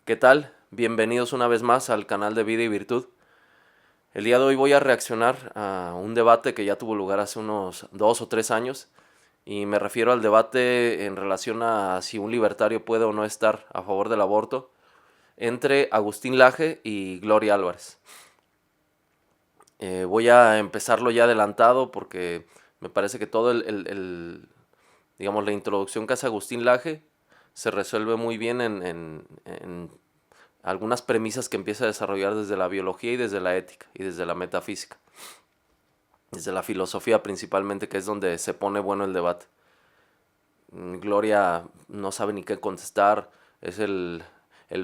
¿Qué tal? Bienvenidos una vez más al canal de Vida y Virtud. El día de hoy voy a reaccionar a un debate que ya tuvo lugar hace unos 2 o 3 años y me refiero al debate en relación a si un libertario puede o no estar a favor del aborto entre Agustín Laje y Gloria Álvarez. Voy a empezarlo ya adelantado porque me parece que todo digamos, la introducción que hace Agustín Laje se resuelve muy bien en algunas premisas que empieza a desarrollar desde la biología y desde la ética y desde la metafísica, desde la filosofía principalmente, que es donde se pone bueno el debate. Gloria no sabe ni qué contestar, es el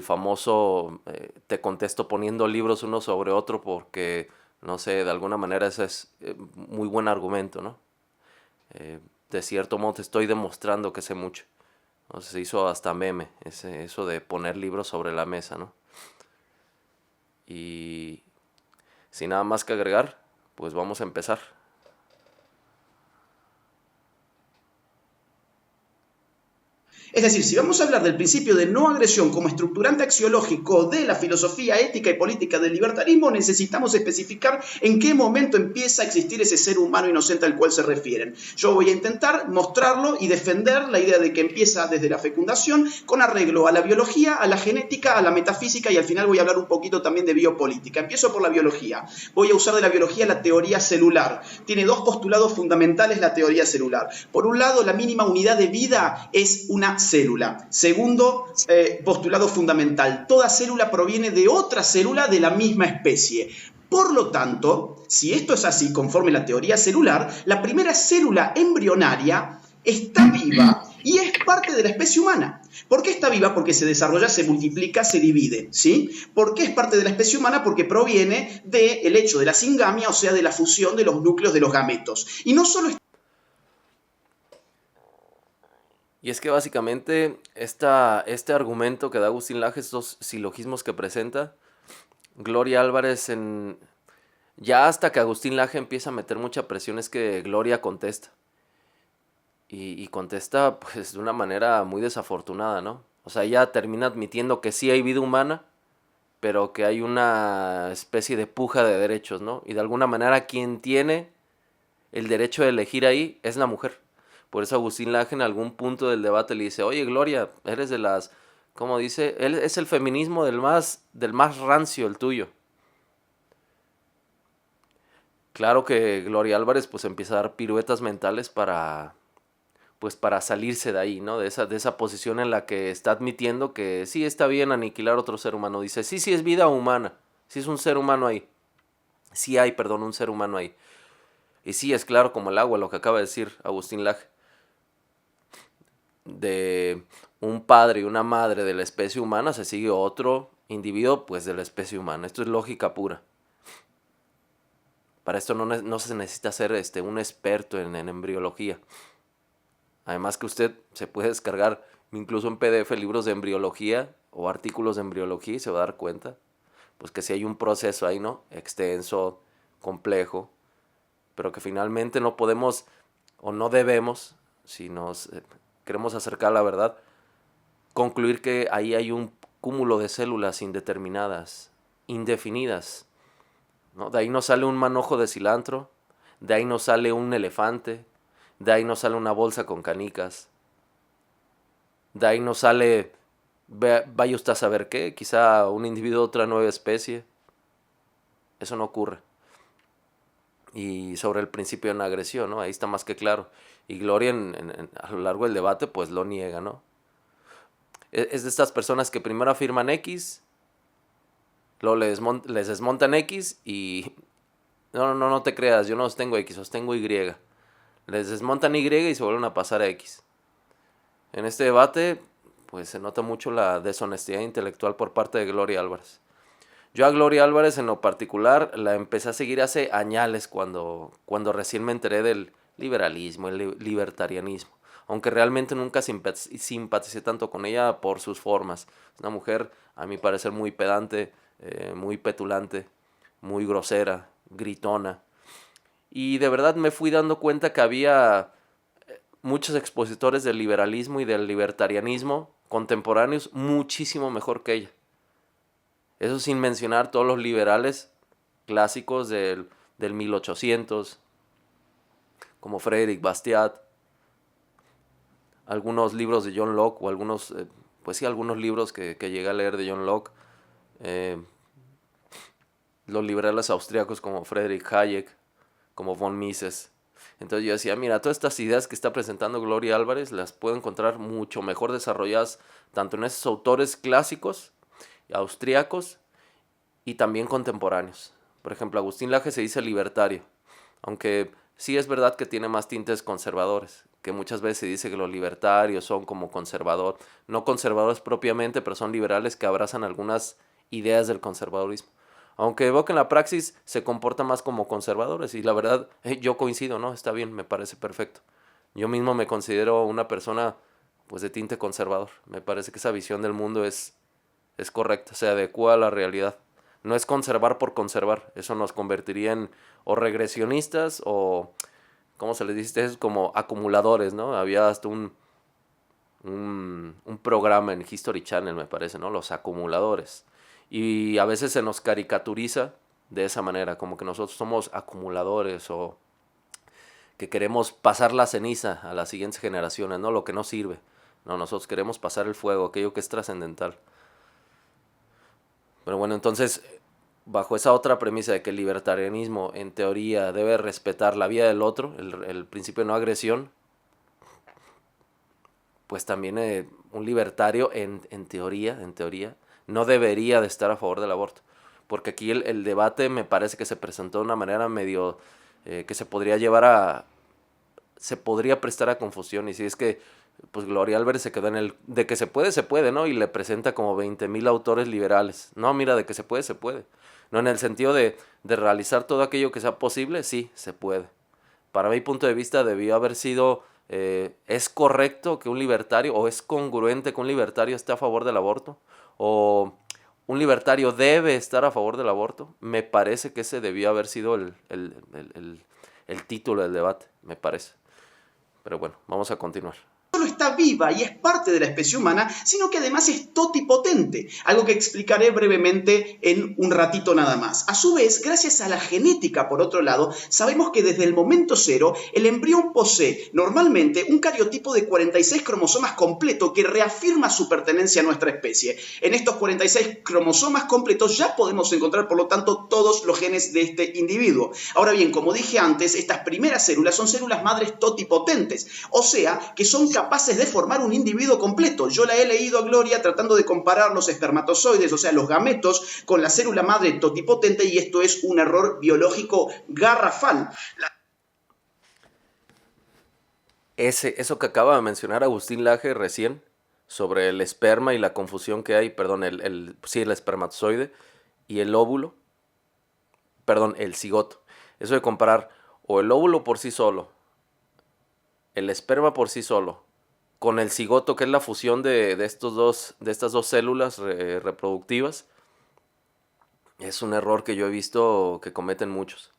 famoso te contesto poniendo libros uno sobre otro porque, no sé, de alguna manera ese es muy buen argumento, ¿no? De cierto modo te estoy demostrando que sé mucho. ¿No? Se hizo hasta meme, eso de poner libros sobre la mesa, ¿no? Y sin nada más que agregar, pues vamos a empezar. Es decir, si vamos a hablar del principio de no agresión como estructurante axiológico de la filosofía ética y política del libertarismo, necesitamos especificar en qué momento empieza a existir ese ser humano inocente al cual se refieren. Yo voy a intentar mostrarlo y defender la idea de que empieza desde la fecundación con arreglo a la biología, a la genética, a la metafísica y al final voy a hablar un poquito también de biopolítica. Empiezo por la biología. Voy a usar de la biología la teoría celular. Tiene dos postulados fundamentales la teoría celular. Por un lado, la mínima unidad de vida es una célula. Segundo postulado fundamental, toda célula proviene de otra célula de la misma especie. Por lo tanto, si esto es así conforme la teoría celular, la primera célula embrionaria está viva y es parte de la especie humana. ¿Por qué está viva? Porque se desarrolla, se multiplica, se divide, ¿sí? ¿Por qué es parte de la especie humana? Porque proviene del hecho de la singamia, o sea, de la fusión de los núcleos de los gametos. Y no solo Y es que básicamente este argumento que da Agustín Laje, estos silogismos que presenta, Gloria Álvarez ya hasta que Agustín Laje empieza a meter mucha presión es que Gloria contesta. Y contesta pues de una manera muy desafortunada, ¿no? O sea, ella termina admitiendo que sí hay vida humana, pero que hay una especie de puja de derechos, ¿no? Y de alguna manera quien tiene el derecho de elegir ahí es la mujer. Por eso Agustín Laje en algún punto del debate le dice, oye Gloria, eres de las, ¿cómo dice? Él es el feminismo del más rancio, el tuyo. Claro que Gloria Álvarez pues empieza a dar piruetas mentales para salirse de ahí, ¿no? De esa posición en la que está admitiendo que sí está bien aniquilar otro ser humano. Dice, sí es vida humana, sí es un ser humano ahí. Sí hay, perdón, un ser humano ahí. Y sí, es claro como el agua lo que acaba de decir Agustín Laje. De un padre y una madre de la especie humana se sigue otro individuo pues de la especie humana. Esto es lógica pura. Para esto no se necesita ser un experto en embriología. Además que usted se puede descargar incluso en PDF libros de embriología o artículos de embriología y se va a dar cuenta pues que si hay un proceso ahí, ¿no? Extenso, complejo, pero que finalmente no podemos o no debemos, si nos queremos acercar a la verdad, concluir que ahí hay un cúmulo de células indeterminadas, indefinidas, ¿no? De ahí no sale un manojo de cilantro, de ahí no sale un elefante, de ahí no sale una bolsa con canicas, de ahí no sale, vaya usted a saber qué, quizá un individuo de otra nueva especie. Eso no ocurre. Y sobre el principio de una agresión, ¿no? Ahí está más que claro. Y Gloria a lo largo del debate pues lo niega, ¿no? Es de estas personas que primero afirman X, luego les desmontan X y no te creas, yo no sostengo X, sostengo Y. Les desmontan Y y se vuelven a pasar a X. En este debate, pues se nota mucho la deshonestidad intelectual por parte de Gloria Álvarez. Yo a Gloria Álvarez en lo particular la empecé a seguir hace añales cuando recién me enteré del liberalismo, el libertarianismo. Aunque realmente nunca simpaticé tanto con ella por sus formas. Es una mujer, a mi parecer, muy pedante, muy petulante, muy grosera, gritona. Y de verdad me fui dando cuenta que había muchos expositores del liberalismo y del libertarianismo contemporáneos muchísimo mejor que ella. Eso sin mencionar todos los liberales clásicos del 1800, como Frédéric Bastiat, algunos libros de John Locke, o algunos, pues sí, algunos libros que llegué a leer de John Locke, los liberales austriacos como Friedrich Hayek, como von Mises. Entonces yo decía, mira, todas estas ideas que está presentando Gloria Álvarez las puedo encontrar mucho mejor desarrolladas tanto en esos autores clásicos, austriacos, y también contemporáneos. Por ejemplo, Agustín Laje se dice libertario, aunque sí es verdad que tiene más tintes conservadores, que muchas veces se dice que los libertarios son como conservador, no conservadores propiamente, pero son liberales que abrazan algunas ideas del conservadurismo. Aunque veo que en la praxis se comporta más como conservadores y la verdad, yo coincido, ¿no? Está bien, me parece perfecto. Yo mismo me considero una persona pues de tinte conservador. Me parece que esa visión del mundo es correcta, se adecua a la realidad. No es conservar por conservar, eso nos convertiría en o regresionistas o, ¿cómo se les dice? Es como acumuladores, ¿no? Había hasta un programa en History Channel, me parece, ¿no? Los acumuladores. Y a veces se nos caricaturiza de esa manera, como que nosotros somos acumuladores o que queremos pasar la ceniza a las siguientes generaciones, ¿no? Lo que no sirve. No, nosotros queremos pasar el fuego, aquello que es trascendental. Pero bueno, entonces, bajo esa otra premisa de que el libertarianismo, en teoría, debe respetar la vida del otro, el principio de no agresión, pues también un libertario, en teoría, no debería de estar a favor del aborto. Porque aquí el debate me parece que se presentó de una manera medio que se podría llevar a... se podría prestar a confusión. Y si es que pues Gloria Álvarez se quedó en el de que se puede, ¿no? Y le presenta como 20,000 autores liberales. No, mira, de que se puede, se puede. No, en el sentido de realizar todo aquello que sea posible, sí, se puede. Para mi punto de vista debió haber sido, ¿es correcto que un libertario, o es congruente que un libertario esté a favor del aborto? ¿O un libertario debe estar a favor del aborto? Me parece que ese debió haber sido el título del debate, me parece. Pero bueno, vamos a continuar. No solo está viva y es parte de la especie humana, sino que además es totipotente, algo que explicaré brevemente en un ratito nada más. A su vez, gracias a la genética, por otro lado, sabemos que desde el momento cero, el embrión posee normalmente un cariotipo de 46 cromosomas completo que reafirma su pertenencia a nuestra especie. En estos 46 cromosomas completos ya podemos encontrar, por lo tanto, todos los genes de este individuo. Ahora bien, como dije antes, estas primeras células son células madres totipotentes, o sea, que son capaces de formar un individuo completo. Yo la he leído a Gloria tratando de comparar los espermatozoides, o sea, los gametos, con la célula madre totipotente, y esto es un error biológico garrafal. Eso que acaba de mencionar Agustín Laje recién, sobre el esperma y la confusión que hay, perdón, sí, el espermatozoide y el óvulo, perdón, el cigoto. Eso de comparar o el óvulo por sí solo, el esperma por sí solo, con el cigoto, que es la fusión de estas dos células reproductivas, es un error que yo he visto que cometen muchos.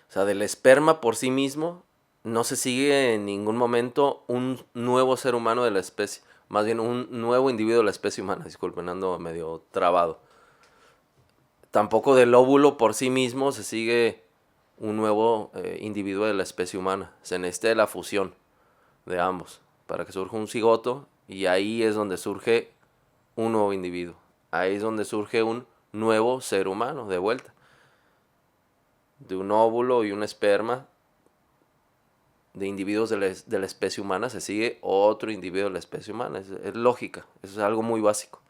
O sea, del esperma por sí mismo no se sigue en ningún momento un nuevo ser humano de la especie. Más bien un nuevo individuo de la especie humana. Disculpen, ando medio trabado. Tampoco del óvulo por sí mismo se sigue un nuevo individuo de la especie humana. Se necesita la fusión de ambos para que surja un cigoto, y ahí es donde surge un nuevo individuo. Ahí es donde surge un nuevo ser humano de vuelta. De un óvulo y un esperma de individuos de la especie humana se sigue otro individuo de la especie humana. Es lógica, eso es algo muy básico.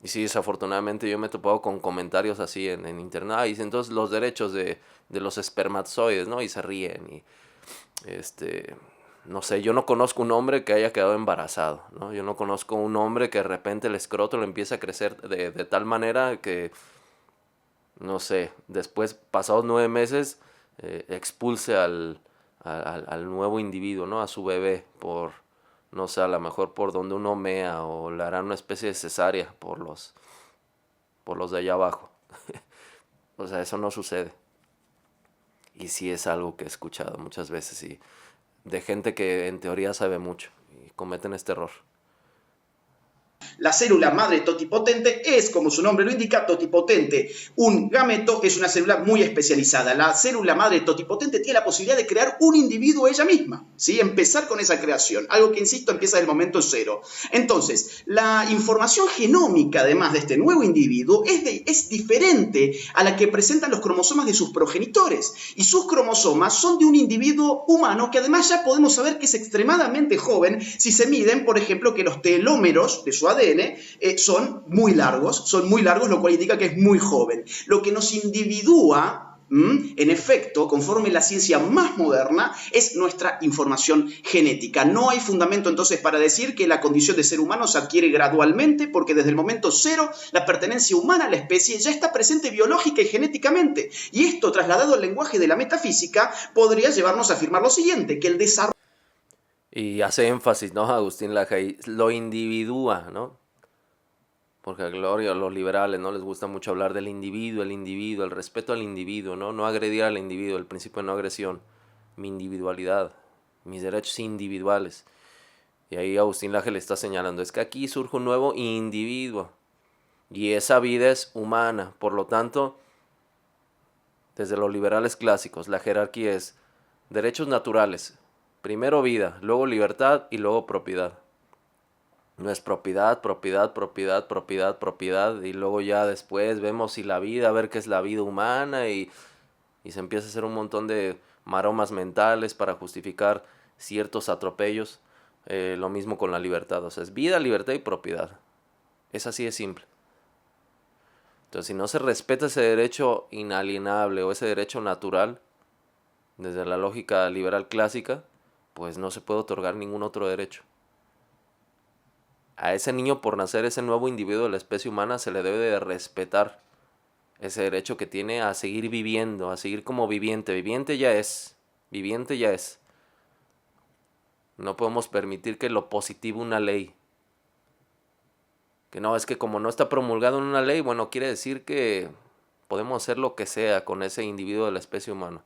Y sí, desafortunadamente yo me he topado con comentarios así en internet. Y entonces los derechos de los espermatozoides, ¿no? Y se ríen. Y no sé, yo no conozco un hombre que haya quedado embarazado, ¿no? Yo no conozco un hombre que de repente el escroto le empiece a crecer de tal manera que, no sé, después, pasados 9 meses, expulse al nuevo individuo, ¿no? A su bebé por, no sé, a lo mejor por donde uno mea, o le harán una especie de cesárea por los de allá abajo. O sea, eso no sucede. Y sí es algo que he escuchado muchas veces, y de gente que en teoría sabe mucho y cometen este error. La célula madre totipotente es, como su nombre lo indica, totipotente. Un gameto es una célula muy especializada. La célula madre totipotente tiene la posibilidad de crear un individuo ella misma, ¿sí? Empezar con esa creación, algo que, insisto, empieza del momento cero. Entonces, la información genómica, además de este nuevo individuo, es diferente a la que presentan los cromosomas de sus progenitores. Y sus cromosomas son de un individuo humano que además ya podemos saber que es extremadamente joven si se miden, por ejemplo, que los telómeros de su ADN son muy largos, lo cual indica que es muy joven. Lo que nos individúa, en efecto, conforme la ciencia más moderna, es nuestra información genética. No hay fundamento entonces para decir que la condición de ser humano se adquiere gradualmente, porque desde el momento cero la pertenencia humana a la especie ya está presente biológica y genéticamente. Y esto, trasladado al lenguaje de la metafísica, podría llevarnos a afirmar lo siguiente, que el desarrollo... Y hace énfasis, ¿no? Agustín Laje ahí, lo individúa, ¿no? Porque a Gloria, a los liberales, ¿no? Les gusta mucho hablar del individuo, el respeto al individuo, ¿no? No agredir al individuo, el principio de no agresión. Mi individualidad, mis derechos individuales. Y ahí Agustín Laje le está señalando, es que aquí surge un nuevo individuo. Y esa vida es humana. Por lo tanto, desde los liberales clásicos, la jerarquía es derechos naturales. Primero vida, luego libertad y luego propiedad. No es propiedad, y luego ya después vemos si la vida, a ver qué es la vida humana y se empieza a hacer un montón de maromas mentales para justificar ciertos atropellos. Lo mismo con la libertad, o sea, es vida, libertad y propiedad. Es así de simple. Entonces, si no se respeta ese derecho inalienable o ese derecho natural, desde la lógica liberal clásica, pues no se puede otorgar ningún otro derecho. A ese niño por nacer, ese nuevo individuo de la especie humana, se le debe de respetar ese derecho que tiene a seguir viviendo, a seguir como viviente. Viviente ya es. No podemos permitir que lo positivo una ley. Que no, es que como no está promulgado en una ley, bueno, quiere decir que podemos hacer lo que sea con ese individuo de la especie humana.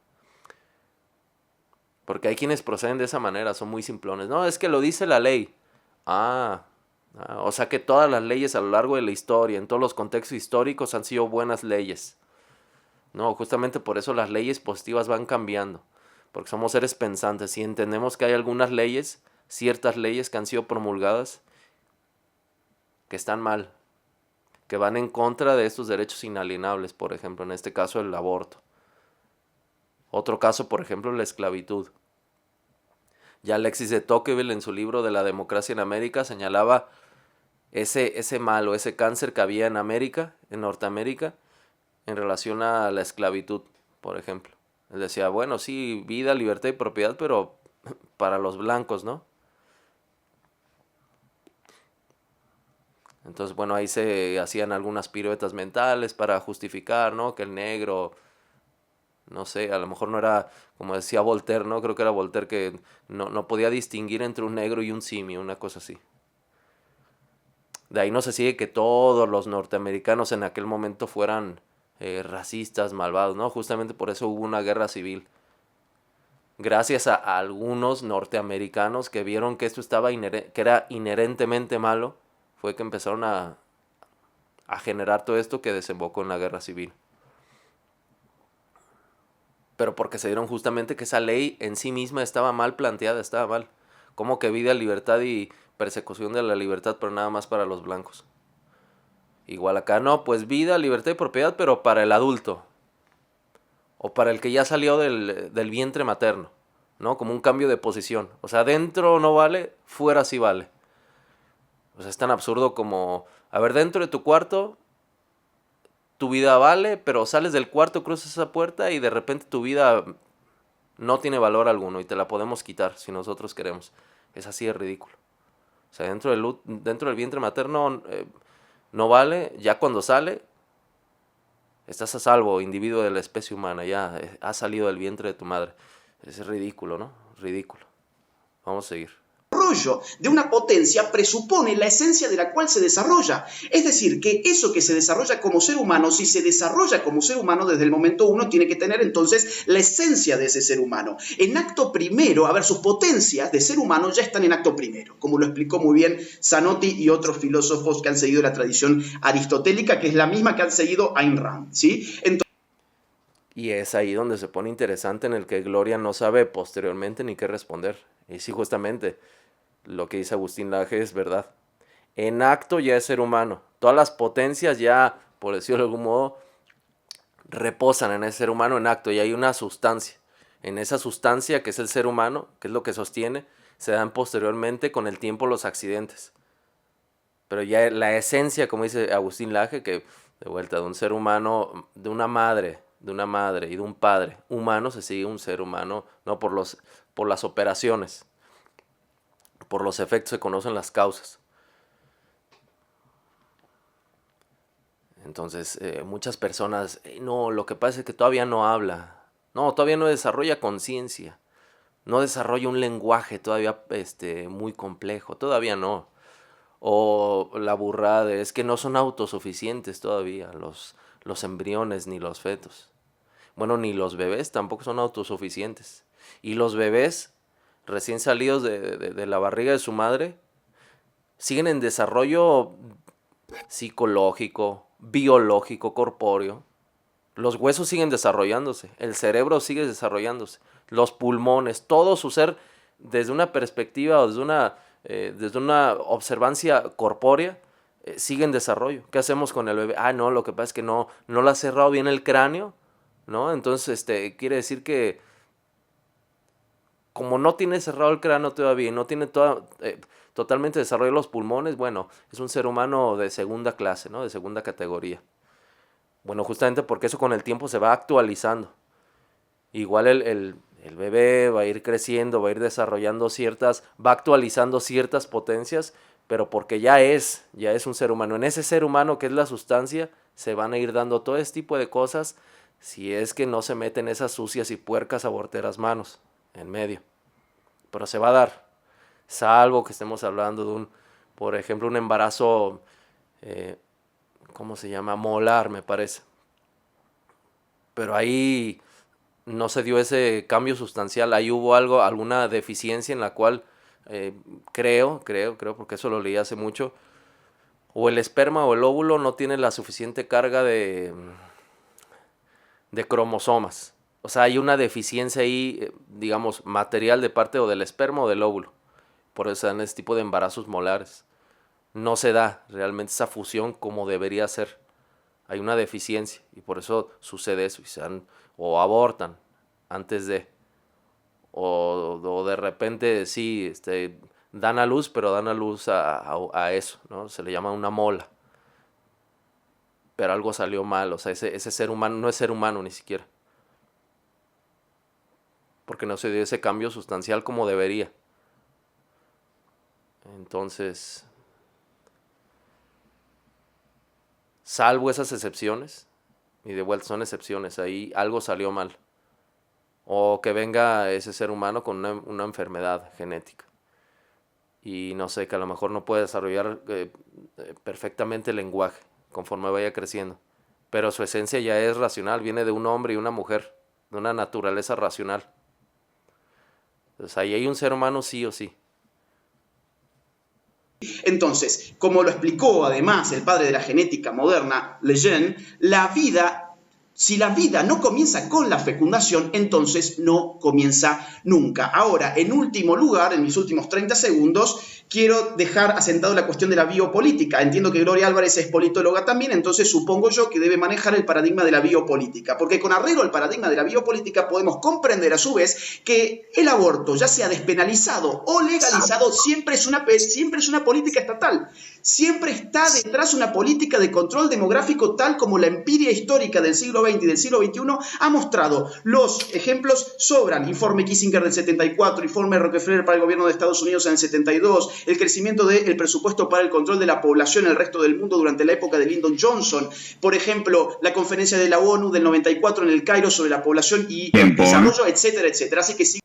Porque hay quienes proceden de esa manera, son muy simplones. No, es que lo dice la ley. O sea que todas las leyes a lo largo de la historia, en todos los contextos históricos, han sido buenas leyes. No, justamente por eso las leyes positivas van cambiando. Porque somos seres pensantes y entendemos que hay algunas leyes, ciertas leyes que han sido promulgadas, que están mal, que van en contra de estos derechos inalienables, por ejemplo, en este caso el aborto. Otro caso, por ejemplo, la esclavitud. Ya Alexis de Tocqueville en su libro de la democracia en América señalaba ese mal o ese cáncer que había en América, en Norteamérica, en relación a la esclavitud, por ejemplo. Él decía, bueno, sí, vida, libertad y propiedad, pero para los blancos, ¿no? Entonces, bueno, ahí se hacían algunas piruetas mentales para justificar, ¿no? Que el negro, no sé, a lo mejor no era, como decía Voltaire, ¿no? Creo que era Voltaire que no podía distinguir entre un negro y un simio, una cosa así. De ahí no se sigue que todos los norteamericanos en aquel momento fueran racistas, malvados, ¿no? Justamente por eso hubo una guerra civil. Gracias a algunos norteamericanos que vieron que esto que era inherentemente malo, fue que empezaron a generar todo esto que desembocó en la guerra civil. Pero porque se dieron justamente que esa ley en sí misma estaba mal planteada, estaba mal. Como que vida, libertad y persecución de la libertad, pero nada más para los blancos. Igual acá no, pues vida, libertad y propiedad, pero para el adulto. O para el que ya salió del vientre materno, ¿no? Como un cambio de posición. O sea, dentro no vale, fuera sí vale. O sea, es tan absurdo como, a ver, dentro de tu cuarto, tu vida vale, pero sales del cuarto, cruzas esa puerta y de repente tu vida no tiene valor alguno y te la podemos quitar si nosotros queremos. Es así de ridículo. O sea, dentro del vientre materno no vale, ya cuando sale, estás a salvo, individuo de la especie humana, ya has salido del vientre de tu madre. Es ridículo, ¿no? Ridículo. Vamos a seguir. desarrollo de una potencia presupone la esencia de la cual se desarrolla. Es decir, que eso que se desarrolla como ser humano, si se desarrolla como ser humano desde el momento uno, tiene que tener entonces la esencia de ese ser humano. En acto primero, a ver, sus potencias de ser humano ya están en acto primero, como lo explicó muy bien Zanotti y otros filósofos que han seguido la tradición aristotélica, que es la misma que han seguido Ayn Rand, ¿sí? Y es ahí donde se pone interesante, en el que Gloria no sabe posteriormente ni qué responder. Y sí, justamente, lo que dice Agustín Laje es verdad. En acto ya es ser humano. Todas las potencias ya, por decirlo de algún modo, reposan en ese ser humano en acto. Y hay una sustancia. En esa sustancia que es el ser humano, que es lo que sostiene, se dan posteriormente con el tiempo los accidentes. Pero ya la esencia, como dice Agustín Laje, que de vuelta de un ser humano, de una madre y de un padre humano, se sigue un ser humano, no por las operaciones, por los efectos se conocen las causas. Entonces, muchas personas, no, lo que pasa es que todavía no habla, no, todavía no desarrolla conciencia, no desarrolla un lenguaje todavía muy complejo, todavía no. O la burrada es que no son autosuficientes todavía los embriones ni los fetos. Bueno, ni los bebés tampoco son autosuficientes. Y los bebés recién salidos de la barriga de su madre siguen en desarrollo psicológico, biológico, corpóreo. Los huesos siguen desarrollándose, el cerebro sigue desarrollándose, los pulmones, todo su ser desde una perspectiva o desde una observancia corpórea sigue en desarrollo. ¿Qué hacemos con el bebé? No, lo que pasa es que no le ha cerrado bien el cráneo, ¿no? Entonces quiere decir que como no tiene cerrado el cráneo todavía, no tiene totalmente desarrollado los pulmones, bueno, es un ser humano de segunda clase, ¿no? De segunda categoría. Bueno, justamente porque eso con el tiempo se va actualizando. Igual el bebé va a ir creciendo, va a ir desarrollando va actualizando ciertas potencias, pero porque ya es un ser humano. En ese ser humano que es la sustancia, se van a ir dando todo este tipo de cosas si es que no se meten esas sucias y puercas aborteras manos en medio. Pero se va a dar, salvo que estemos hablando de por ejemplo, un embarazo, ¿cómo se llama? Molar, me parece. Pero ahí no se dio ese cambio sustancial, ahí hubo alguna deficiencia en la cual creo, porque eso lo leí hace mucho, o el esperma o el óvulo no tiene la suficiente carga de cromosomas. O sea, hay una deficiencia ahí, digamos, material de parte o del esperma o del óvulo. Por eso se dan este tipo de embarazos molares. No se da realmente esa fusión como debería ser. Hay una deficiencia y por eso sucede eso. O abortan antes de. O de repente sí, dan a luz, pero dan a luz a eso, ¿no? Se le llama una mola. Pero algo salió mal, o sea, ese ser humano no es ser humano ni siquiera. Porque no se dio ese cambio sustancial como debería. Entonces, salvo esas excepciones, y de vuelta son excepciones, ahí algo salió mal. O que venga ese ser humano con una enfermedad genética. Y no sé, que a lo mejor no puede desarrollar perfectamente el lenguaje conforme vaya creciendo. Pero su esencia ya es racional, viene de un hombre y una mujer, de una naturaleza racional. Entonces ahí hay un ser humano sí o sí. Entonces, como lo explicó además el padre de la genética moderna, Lejeune, si la vida no comienza con la fecundación, entonces no comienza nunca. Ahora, en último lugar, en mis últimos 30 segundos, quiero dejar asentado la cuestión de la biopolítica. Entiendo que Gloria Álvarez es politóloga también, entonces supongo yo que debe manejar el paradigma de la biopolítica, porque con arreglo al paradigma de la biopolítica podemos comprender a su vez que el aborto, ya sea despenalizado o legalizado, siempre es una política estatal. Siempre está detrás una política de control demográfico tal como la empiria histórica del siglo XX y del siglo XXI ha mostrado. Los ejemplos sobran. Informe Kissinger del 74, informe Rockefeller para el gobierno de Estados Unidos en el 72, el crecimiento del presupuesto para el control de la población en el resto del mundo durante la época de Lyndon Johnson. Por ejemplo, la conferencia de la ONU del 94 en el Cairo sobre la población y el desarrollo, etcétera, etcétera. Así que sí.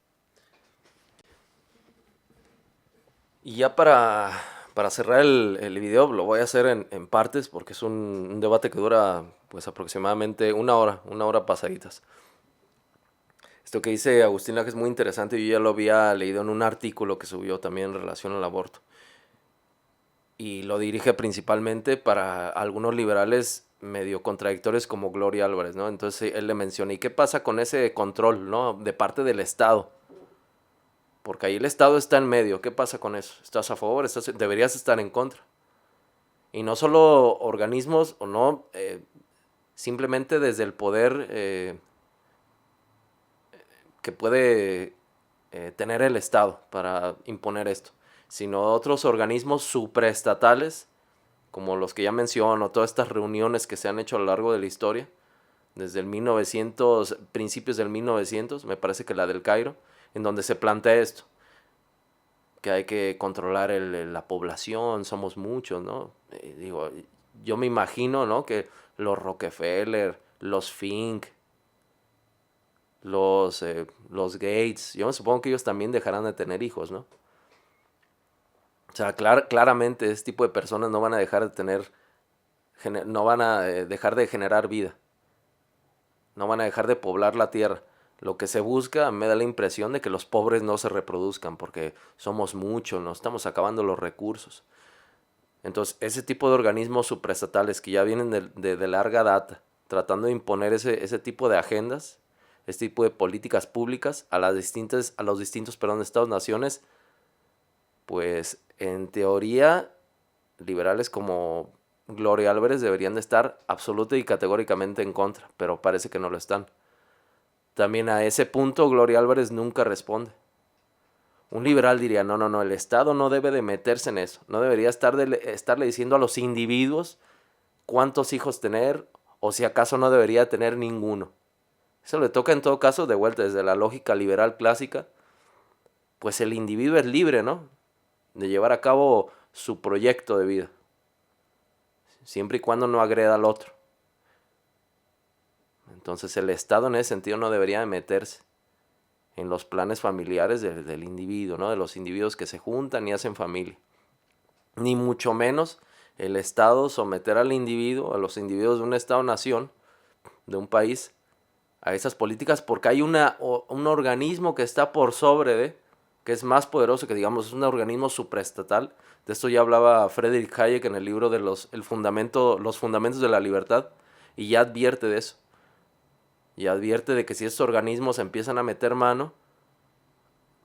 Y ya para cerrar el video, lo voy a hacer en partes porque es un debate que dura pues aproximadamente una hora pasaditas. Esto que dice Agustín Laje es muy interesante, yo ya lo había leído en un artículo que subió también en relación al aborto. Y lo dirige principalmente para algunos liberales medio contradictorios como Gloria Álvarez, ¿no? Entonces él le menciona, ¿y qué pasa con ese control, ¿no? De parte del Estado? Porque ahí el Estado está en medio, ¿qué pasa con eso? ¿Estás a favor? Deberías estar en contra. Y no solo organismos, o no, simplemente desde el poder que puede tener el Estado para imponer esto, sino otros organismos supraestatales, como los que ya menciono, todas estas reuniones que se han hecho a lo largo de la historia, desde el 1900, principios del 1900, me parece que la del Cairo, en donde se plantea esto, que hay que controlar la población, somos muchos, ¿no? Digo, yo me imagino, ¿no? Que los Rockefeller, los Fink, los Gates, yo me supongo que ellos también dejarán de tener hijos, ¿no? O sea, claramente este tipo de personas no van a dejar de tener, no van a dejar de generar vida, no van a dejar de poblar la tierra. Lo que se busca, me da la impresión de que los pobres no se reproduzcan porque somos muchos, nos estamos acabando los recursos. Entonces, ese tipo de organismos supraestatales que ya vienen de larga data, tratando de imponer ese tipo de agendas, este tipo de políticas públicas a los distintos estados-naciones, pues en teoría, liberales como Gloria Álvarez deberían de estar absoluta y categóricamente en contra, pero parece que no lo están. También a ese punto Gloria Álvarez nunca responde. Un liberal diría, no, el Estado no debe de meterse en eso, no debería estarle diciendo a los individuos cuántos hijos tener o si acaso no debería tener ninguno. Eso le toca en todo caso, de vuelta desde la lógica liberal clásica, pues el individuo es libre, ¿no? De llevar a cabo su proyecto de vida, siempre y cuando no agreda al otro. Entonces el Estado en ese sentido no debería meterse en los planes familiares del individuo, ¿no? De los individuos que se juntan y hacen familia. Ni mucho menos el Estado someter al individuo, a los individuos de un Estado-nación, de un país, a esas políticas, porque hay un organismo que está por sobre que es más poderoso, que digamos es un organismo supraestatal. De esto ya hablaba Friedrich Hayek en el libro de los fundamentos de la libertad, y ya advierte de eso. Y advierte de que si estos organismos empiezan a meter mano,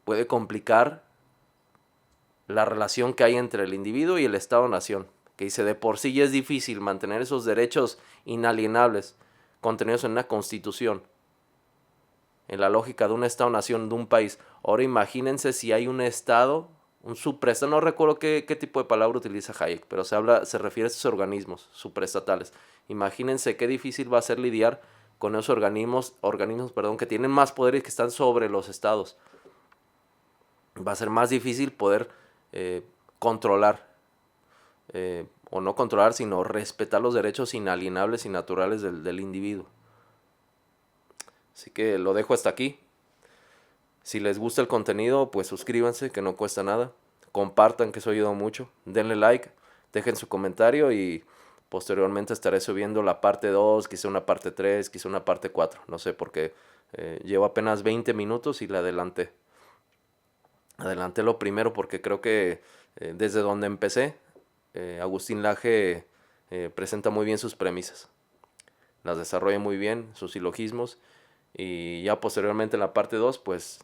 puede complicar la relación que hay entre el individuo y el Estado-nación. Que dice, de por sí ya es difícil mantener esos derechos inalienables contenidos en una constitución, en la lógica de un Estado-nación, de un país. Ahora imagínense si hay un Estado, un supraestado, no recuerdo qué tipo de palabra utiliza Hayek, pero se refiere a estos organismos supraestatales. Imagínense qué difícil va a ser lidiar con esos organismos que tienen más poder y que están sobre los estados. Va a ser más difícil poder controlar, o no controlar, sino respetar los derechos inalienables y naturales del individuo. Así que lo dejo hasta aquí. Si les gusta el contenido, pues suscríbanse, que no cuesta nada. Compartan, que eso ayuda mucho. Denle like, dejen su comentario y posteriormente estaré subiendo la parte 2, quizá una parte 3, quizá una parte 4. No sé, porque llevo apenas 20 minutos y la adelanté. Adelanté lo primero porque creo que desde donde empecé, Agustín Laje presenta muy bien sus premisas. Las desarrolla muy bien, sus silogismos. Y ya posteriormente en la parte 2, pues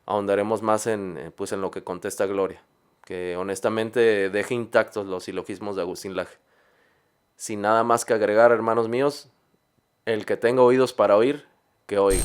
ahondaremos más en lo que contesta Gloria. Que honestamente deje intactos los silogismos de Agustín Laje. Sin nada más que agregar, hermanos míos, el que tenga oídos para oír, que oiga.